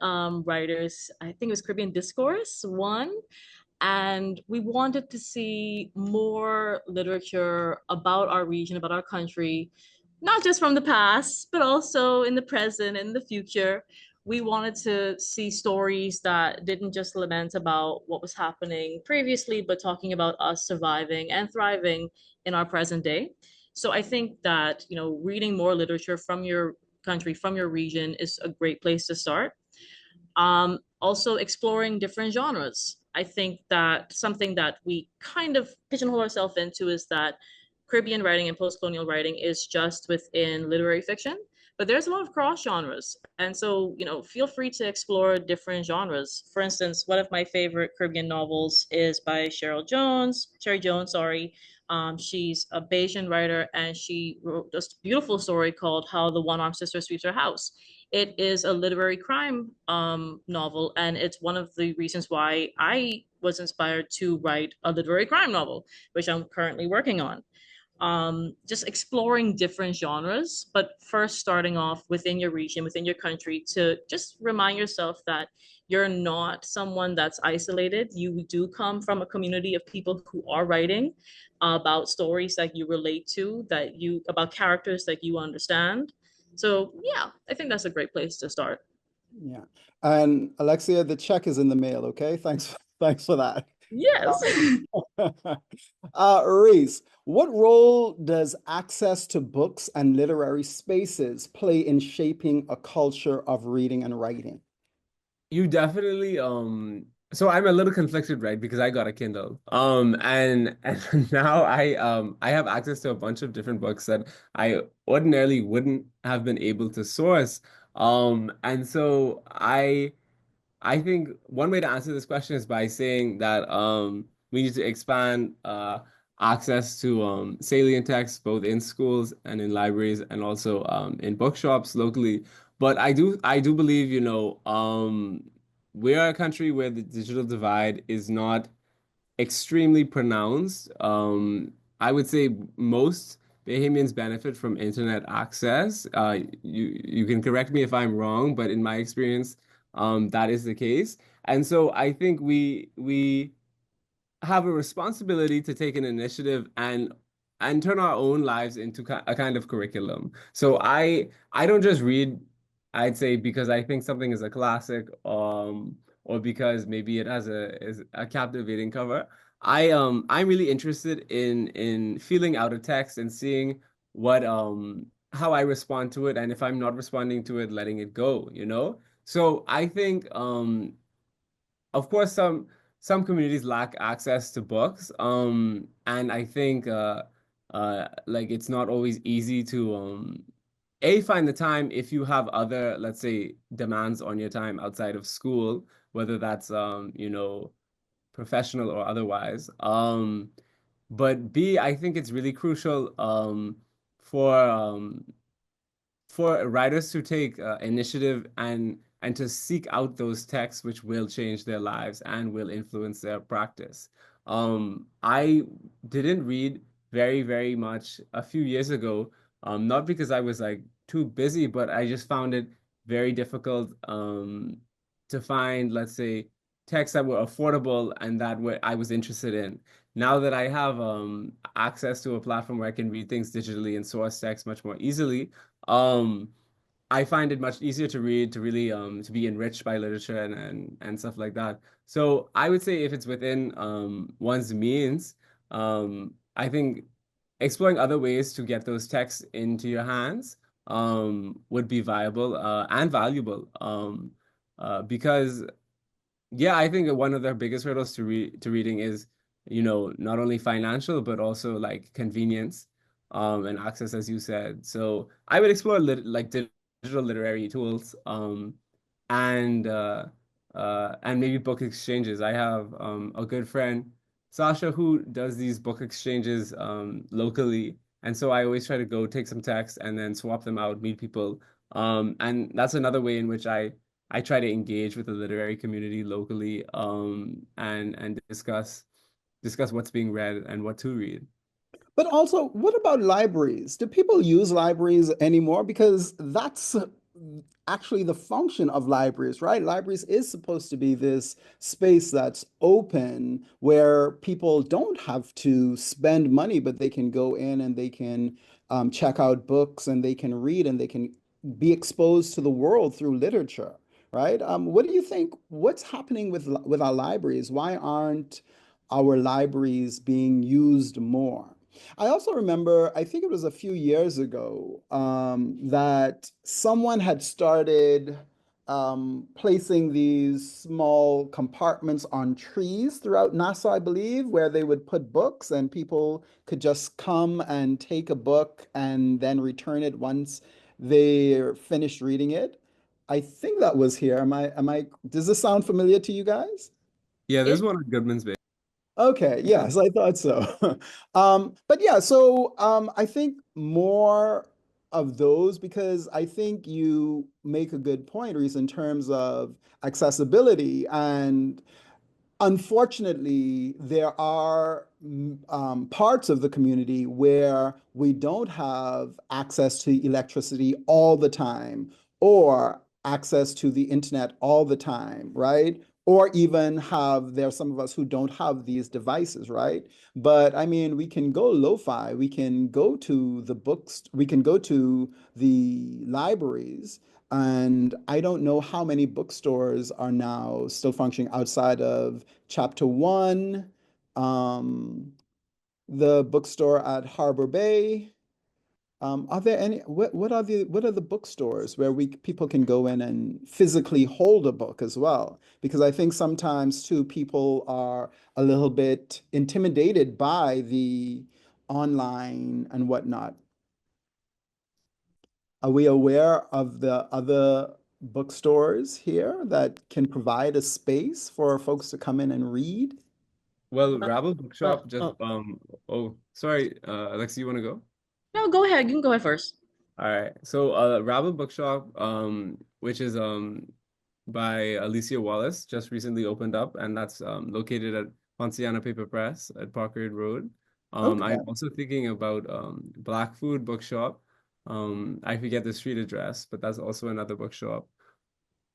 writers, I think it was Caribbean Discourse, one, and we wanted to see more literature about our region, about our country, not just from the past, but also in the present and the future. We wanted to see stories that didn't just lament about what was happening previously, but talking about us surviving and thriving in our present day. So I think that, reading more literature from your country, from your region, is a great place to start. Also exploring different genres. I think that something that we kind of pigeonhole ourselves into is that Caribbean writing and post-colonial writing is just within literary fiction, but there's a lot of cross genres. And so, feel free to explore different genres. For instance, one of my favorite Caribbean novels is by Sherry Jones, sorry. She's a Bayesian writer, and she wrote this beautiful story called How the One-Armed Sister Sweeps Her House. It is a literary crime novel, and it's one of the reasons why I was inspired to write a literary crime novel, which I'm currently working on. Just exploring different genres, but first starting off within your region, within your country, to just remind yourself that you're not someone that's isolated. You do come from a community of people who are writing about stories that you relate to, about characters that you understand. So yeah, I think that's a great place to start. Yeah. And Alexia, the check is in the mail, okay? Thanks for that. Yes. Rhys, what role does access to books and literary spaces play in shaping a culture of reading and writing? You definitely so I'm a little conflicted, right? Because I got a Kindle. And now I have access to a bunch of different books that I ordinarily wouldn't have been able to source. And so I think one way to answer this question is by saying that we need to expand access to salient texts both in schools and in libraries and also in bookshops locally. But I do believe, we are a country where the digital divide is not extremely pronounced. I would say most Bahamians benefit from internet access. You can correct me if I'm wrong, but in my experience, that is the case. And so I think we have a responsibility to take an initiative and turn our own lives into a kind of curriculum. So I don't just read, I'd say, because I think something is a classic, or because maybe it has a captivating cover. I'm really interested in feeling out a text and seeing what how I respond to it, and if I'm not responding to it, letting it go. So I think of course some communities lack access to books, and I think like it's not always easy to find the time if you have other, let's say, demands on your time outside of school, whether that's professional or otherwise. But B, I think it's really crucial for um, for writers to take initiative and to seek out those texts which will change their lives and will influence their practice. I didn't read very, very much a few years ago, not because I was like too busy, but I just found it very difficult to find, let's say, texts that were affordable and that I was interested in. Now that I have access to a platform where I can read things digitally and source text much more easily, um, I find it much easier to read, to really to be enriched by literature and stuff like that. So I would say if it's within one's means, I think exploring other ways to get those texts into your hands would be viable and valuable. Because yeah, I think one of the biggest hurdles to reading is, not only financial but also like convenience and access, as you said. So I would explore like digital literary tools and maybe book exchanges. I have a good friend, Sasha, who does these book exchanges locally, and so I always try to go take some text and then swap them out, meet people. And that's another way in which I try to engage with the literary community locally, and discuss what's being read and what to read. But also, what about libraries? Do people use libraries anymore? Because that's actually the function of libraries, right? Libraries is supposed to be this space that's open where people don't have to spend money, but they can go in and they can check out books and they can read and they can be exposed to the world through literature, right? What do you think? What's happening with our libraries? Why aren't our libraries being used more? I also remember, I think it was a few years ago, that someone had started placing these small compartments on trees throughout Nassau, I believe, where they would put books and people could just come and take a book and then return it once they're finished reading it. I think that was here. Does this sound familiar to you guys? Yeah, It there's one at Goodman's Bay. Okay, yes, I thought so. But yeah, so I think more of those because I think you make a good point, Reese, in terms of accessibility. And unfortunately, there are parts of the community where we don't have access to electricity all the time or access to the internet all the time, right? Or even there are some of us who don't have these devices, right? But I mean, we can go lo-fi, we can go to the books, we can go to the libraries, and I don't know how many bookstores are now still functioning outside of Chapter One, um, the bookstore at Harbor Bay. Are there any? What are the bookstores where people can go in and physically hold a book as well? Because I think sometimes too people are a little bit intimidated by the online and whatnot. Are we aware of the other bookstores here that can provide a space for folks to come in and read? Well, uh, Rabble uh, Bookshop just uh, oh, sorry, Alexia, you want to go? no, go ahead. You can go ahead first. All right. So Rabble Bookshop, which is by Alicia Wallace, just recently opened up, and that's located at Ponciana Paper Press at Parkwood Road. Okay. I'm also thinking about Black Food Bookshop. I forget the street address, but that's also another bookshop.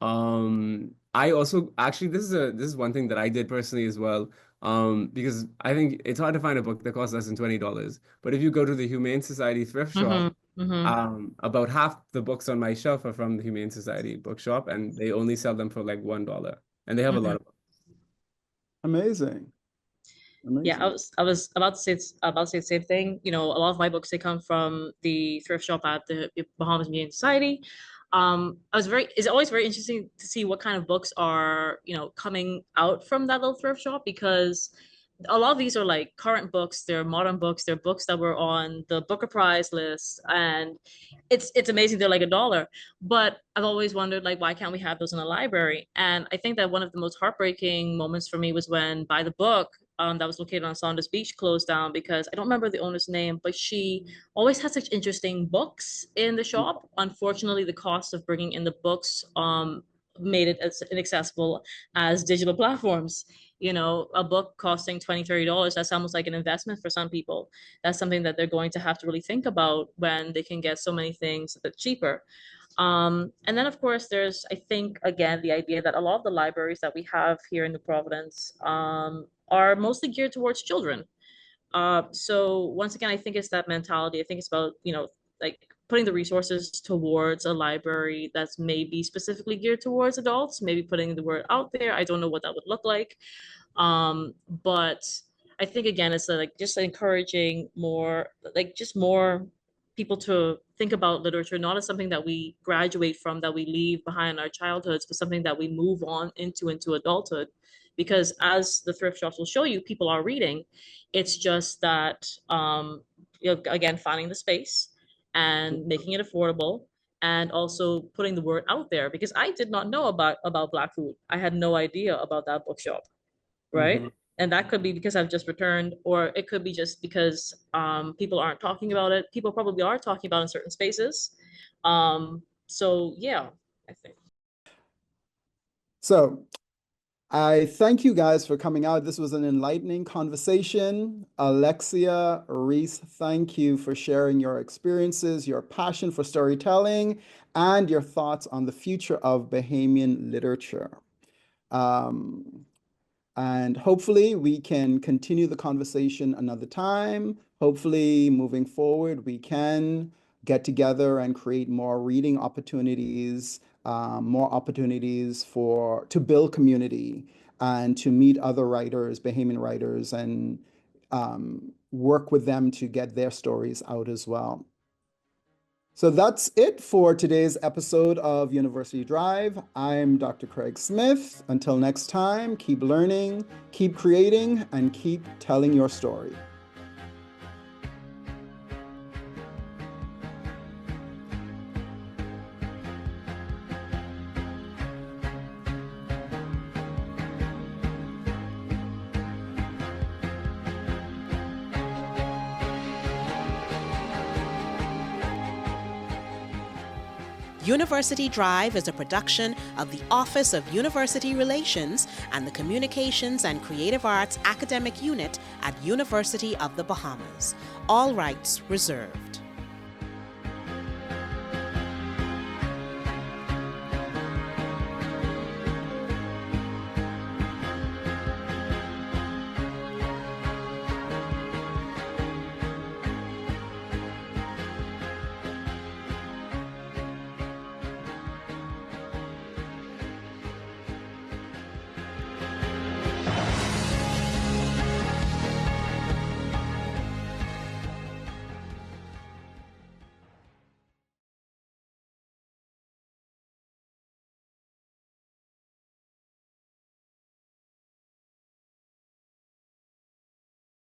I also actually this is one thing that I did personally as well. Because I think it's hard to find a book that costs less than $20. But if you go to the Humane Society thrift shop, Mm-hmm. Mm-hmm. about half the books on my shelf are from the Humane Society bookshop, and they only sell them for like $1. And they have a Mm-hmm. lot of books. Amazing. Yeah, Amazing. I was about to say the same thing. You know, a lot of my books they come from the thrift shop at the Bahamas Museum Society. It's always very interesting to see what kind of books are, you know, coming out from that little thrift shop because a lot of these are like current books, they're modern books, they're books that were on the Booker Prize list, and it's amazing they're like $1. But I've always wondered like why can't we have those in a library? And I think that one of the most heartbreaking moments for me was when By the Book that was located on Saunders Beach closed down because I don't remember the owner's name, but she always had such interesting books in the shop. Unfortunately, the cost of bringing in the books made it as inaccessible as digital platforms. You know, a book costing $20, $30, that's almost like an investment for some people. That's something that they're going to have to really think about when they can get so many things that cheaper. And then, of course, there's, I think, again, the idea that a lot of the libraries that we have here in New Providence are mostly geared towards children. So once again, I think it's that mentality. I think it's about, you know, like putting the resources towards a library that's maybe specifically geared towards adults, maybe putting the word out there. I don't know what that would look like. But I think again, it's like just encouraging more, like just more people to think about literature, not as something that we graduate from, that we leave behind our childhoods, but something that we move on into adulthood. Because as the thrift shops will show you, people are reading. It's just that, you know, again, finding the space and making it affordable and also putting the word out there because I did not know about Black Food. I had no idea about that bookshop, Mhm. right? And that could be because I've just returned, or it could be just because people aren't talking about it. People probably are talking about it in certain spaces. So yeah, I think. So I thank you guys for coming out. This was an enlightening conversation. Alexia, Rhys, thank you for sharing your experiences, your passion for storytelling, and your thoughts on the future of Bahamian literature. Um, And hopefully we can continue the conversation another time. Hopefully, moving forward, we can get together and create more reading opportunities, more opportunities to build community and to meet other writers, Bahamian writers, and work with them to get their stories out as well. So that's it for today's episode of University Drive. I'm Dr. Craig Smith. Until next time, keep learning, keep creating, and keep telling your story. University Drive is a production of the Office of University Relations and the Communications and Creative Arts Academic Unit at University of the Bahamas. All rights reserved.